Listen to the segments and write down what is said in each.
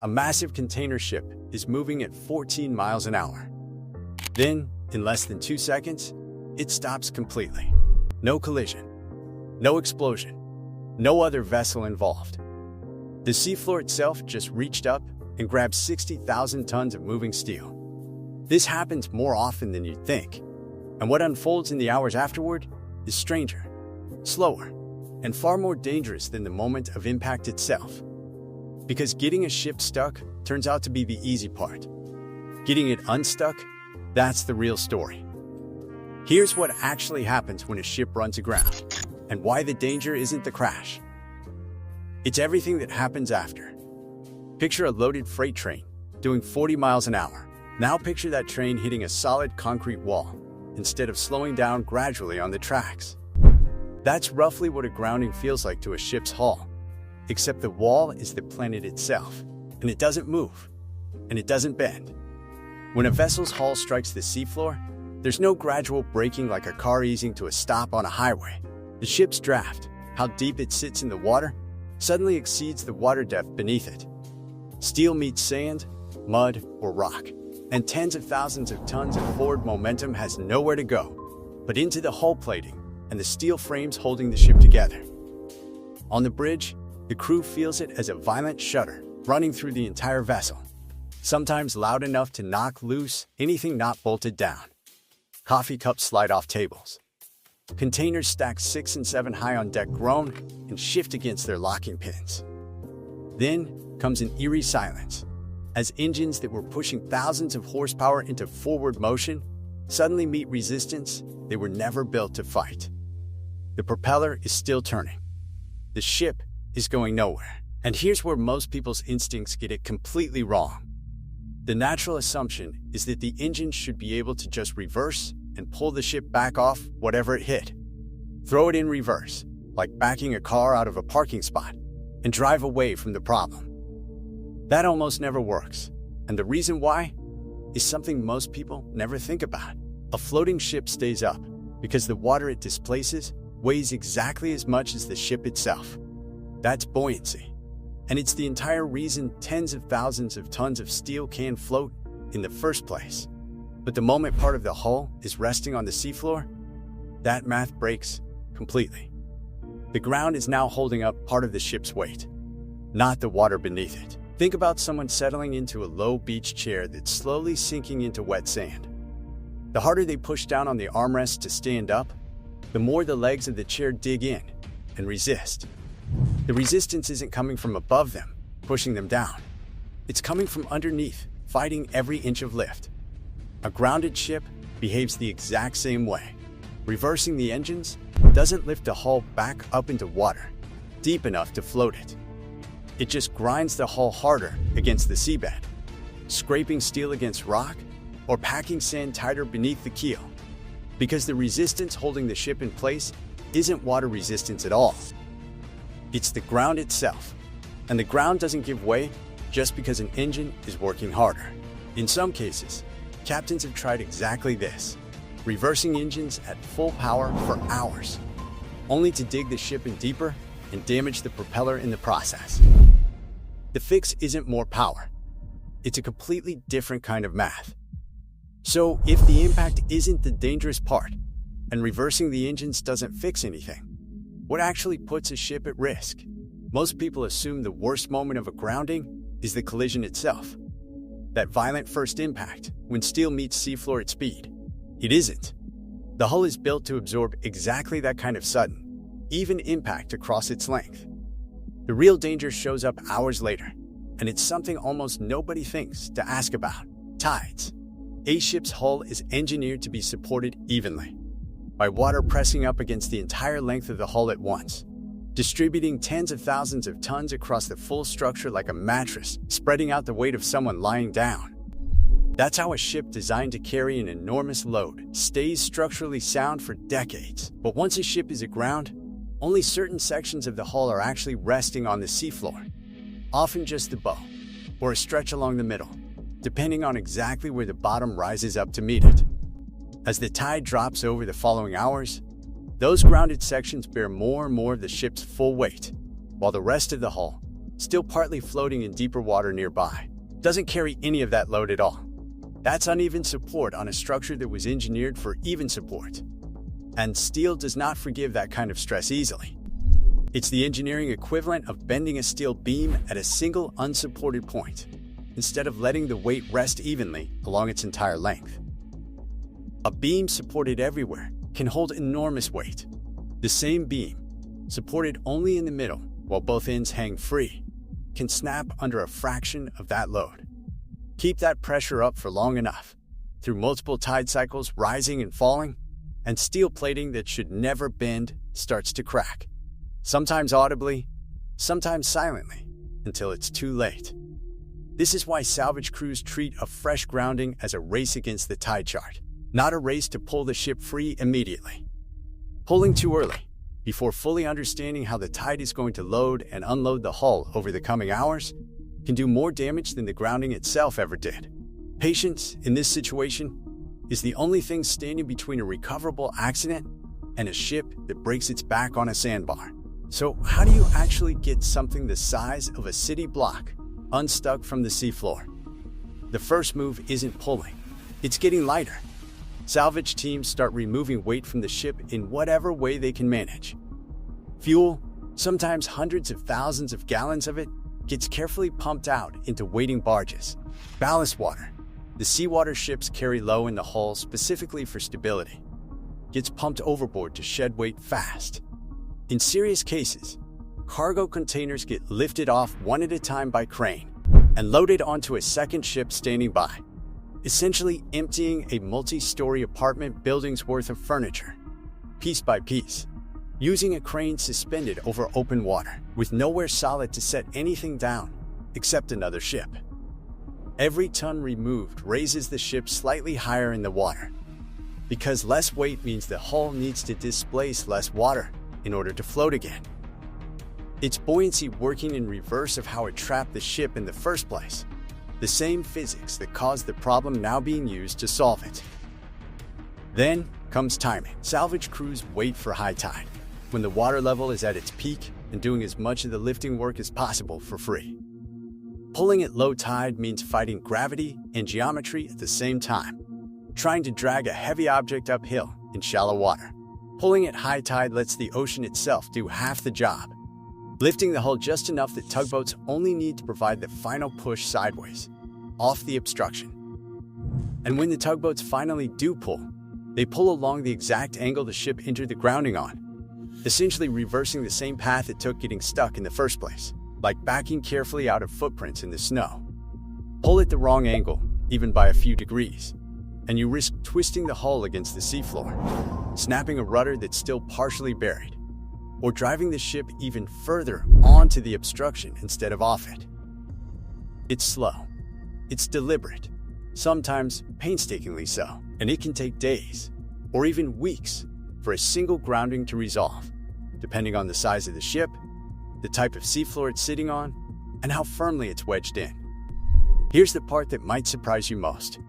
A massive container ship is moving at 14 miles an hour. Then, in less than 2 seconds, it stops completely. No collision, no explosion, no other vessel involved. The seafloor itself just reached up and grabbed 60,000 tons of moving steel. This happens more often than you'd think, and what unfolds in the hours afterward is stranger, slower, and far more dangerous than the moment of impact itself. Because getting a ship stuck turns out to be the easy part. Getting it unstuck, that's the real story. Here's what actually happens when a ship runs aground, and why the danger isn't the crash. It's everything that happens after. Picture a loaded freight train doing 40 miles an hour. Now picture that train hitting a solid concrete wall instead of slowing down gradually on the tracks. That's roughly what a grounding feels like to a ship's hull, except the wall is the planet itself, and it doesn't move, and it doesn't bend. When a vessel's hull strikes the seafloor, there's no gradual braking like a car easing to a stop on a highway. The ship's draft, how deep it sits in the water, suddenly exceeds the water depth beneath it. Steel meets sand, mud, or rock, and tens of thousands of tons of forward momentum has nowhere to go but into the hull plating and the steel frames holding the ship together. On the bridge, the crew feels it as a violent shudder running through the entire vessel, sometimes loud enough to knock loose anything not bolted down. Coffee cups slide off tables. Containers stacked 6 and 7 high on deck groan and shift against their locking pins. Then comes an eerie silence, as engines that were pushing thousands of horsepower into forward motion suddenly meet resistance they were never built to fight. The propeller is still turning. The ship is going nowhere. And here's where most people's instincts get it completely wrong. The natural assumption is that the engine should be able to just reverse and pull the ship back off whatever it hit. Throw it in reverse, like backing a car out of a parking spot, and drive away from the problem. That almost never works, and the reason why is something most people never think about. A floating ship stays up because the water it displaces weighs exactly as much as the ship itself. That's buoyancy, and it's the entire reason tens of thousands of tons of steel can float in the first place. But the moment part of the hull is resting on the seafloor, that math breaks completely. The ground is now holding up part of the ship's weight, not the water beneath it. Think about someone settling into a low beach chair that's slowly sinking into wet sand. The harder they push down on the armrests to stand up, the more the legs of the chair dig in and resist. The resistance isn't coming from above them, pushing them down. It's coming from underneath, fighting every inch of lift. A grounded ship behaves the exact same way. Reversing the engines doesn't lift the hull back up into water, deep enough to float it. It just grinds the hull harder against the seabed, scraping steel against rock or packing sand tighter beneath the keel. Because the resistance holding the ship in place isn't water resistance at all. It's the ground itself. And the ground doesn't give way just because an engine is working harder. In some cases, captains have tried exactly this, reversing engines at full power for hours, only to dig the ship in deeper and damage the propeller in the process. The fix isn't more power. It's a completely different kind of math. So if the impact isn't the dangerous part, and reversing the engines doesn't fix anything, what actually puts a ship at risk? Most people assume the worst moment of a grounding is the collision itself. That violent first impact, when steel meets seafloor at speed. It isn't. The hull is built to absorb exactly that kind of sudden, even impact across its length. The real danger shows up hours later, and it's something almost nobody thinks to ask about: tides. A ship's hull is engineered to be supported evenly, by water pressing up against the entire length of the hull at once, distributing tens of thousands of tons across the full structure like a mattress, spreading out the weight of someone lying down. That's how a ship designed to carry an enormous load stays structurally sound for decades. But once a ship is aground, only certain sections of the hull are actually resting on the seafloor, often just the bow, or a stretch along the middle, depending on exactly where the bottom rises up to meet it. As the tide drops over the following hours, those grounded sections bear more and more of the ship's full weight, while the rest of the hull still partly floating in deeper water nearby, doesn't carry any of that load at all. That's uneven support on a structure that was engineered for even support. And steel does not forgive that kind of stress easily. It's the engineering equivalent of bending a steel beam at a single unsupported point, instead of letting the weight rest evenly along its entire length. A beam supported everywhere can hold enormous weight. The same beam, supported only in the middle while both ends hang free, can snap under a fraction of that load. Keep that pressure up for long enough, through multiple tide cycles rising and falling, and steel plating that should never bend starts to crack, sometimes audibly, sometimes silently, until it's too late. This is why salvage crews treat a fresh grounding as a race against the tide chart, not a race to pull the ship free immediately. Pulling too early, before fully understanding how the tide is going to load and unload the hull over the coming hours, can do more damage than the grounding itself ever did. Patience, in this situation, is the only thing standing between a recoverable accident and a ship that breaks its back on a sandbar. So how do you actually get something the size of a city block unstuck from the seafloor? The first move isn't pulling, it's getting lighter. Salvage teams start removing weight from the ship in whatever way they can manage. Fuel, sometimes hundreds of thousands of gallons of it, gets carefully pumped out into waiting barges. Ballast water, the seawater ships carry low in the hull specifically for stability, gets pumped overboard to shed weight fast. In serious cases, cargo containers get lifted off one at a time by crane and loaded onto a second ship standing by, essentially emptying a multi-story apartment building's worth of furniture, piece by piece, using a crane suspended over open water, with nowhere solid to set anything down except another ship. Every ton removed raises the ship slightly higher in the water, because less weight means the hull needs to displace less water in order to float again. It's buoyancy working in reverse of how it trapped the ship in the first place, the same physics that caused the problem now being used to solve it. Then comes timing. Salvage crews wait for high tide, when the water level is at its peak and doing as much of the lifting work as possible for free. Pulling at low tide means fighting gravity and geometry at the same time, trying to drag a heavy object uphill in shallow water. Pulling at high tide lets the ocean itself do half the job, lifting the hull just enough that tugboats only need to provide the final push sideways, off the obstruction. And when the tugboats finally do pull, they pull along the exact angle the ship entered the grounding on, essentially reversing the same path it took getting stuck in the first place, like backing carefully out of footprints in the snow. Pull at the wrong angle, even by a few degrees, and you risk twisting the hull against the seafloor, snapping a rudder that's still partially buried, or driving the ship even further onto the obstruction instead of off it. It's slow. It's deliberate, sometimes painstakingly so, and it can take days, or even weeks, for a single grounding to resolve, depending on the size of the ship, the type of seafloor it's sitting on, and how firmly it's wedged in. Here's the part that might surprise you most.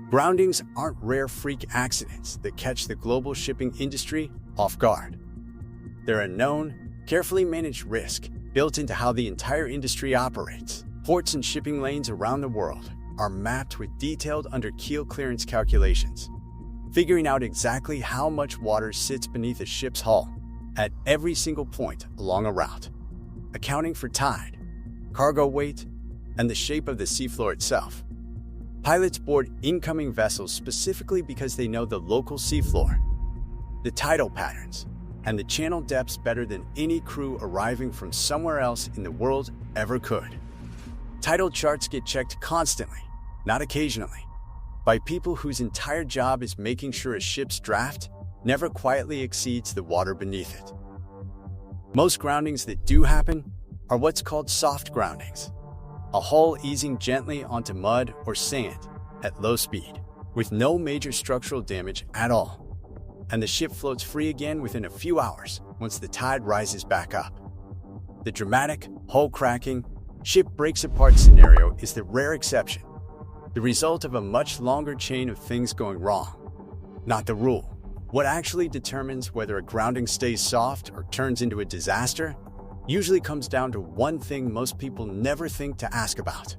Groundings aren't rare freak accidents that catch the global shipping industry off guard. They're a known, carefully managed risk built into how the entire industry operates. Ports and shipping lanes around the world are mapped with detailed under-keel clearance calculations, figuring out exactly how much water sits beneath a ship's hull at every single point along a route, accounting for tide, cargo weight, and the shape of the seafloor itself. Pilots board incoming vessels specifically because they know the local seafloor, the tidal patterns, and the channel depths better than any crew arriving from somewhere else in the world ever could. Tidal charts get checked constantly, not occasionally, by people whose entire job is making sure a ship's draft never quietly exceeds the water beneath it. Most groundings that do happen are what's called soft groundings, a hull easing gently onto mud or sand at low speed, with no major structural damage at all, and the ship floats free again within a few hours once the tide rises back up. The dramatic, hull-cracking, ship breaks apart scenario is the rare exception, the result of a much longer chain of things going wrong, not the rule. What actually determines whether a grounding stays soft or turns into a disaster usually comes down to one thing most people never think to ask about.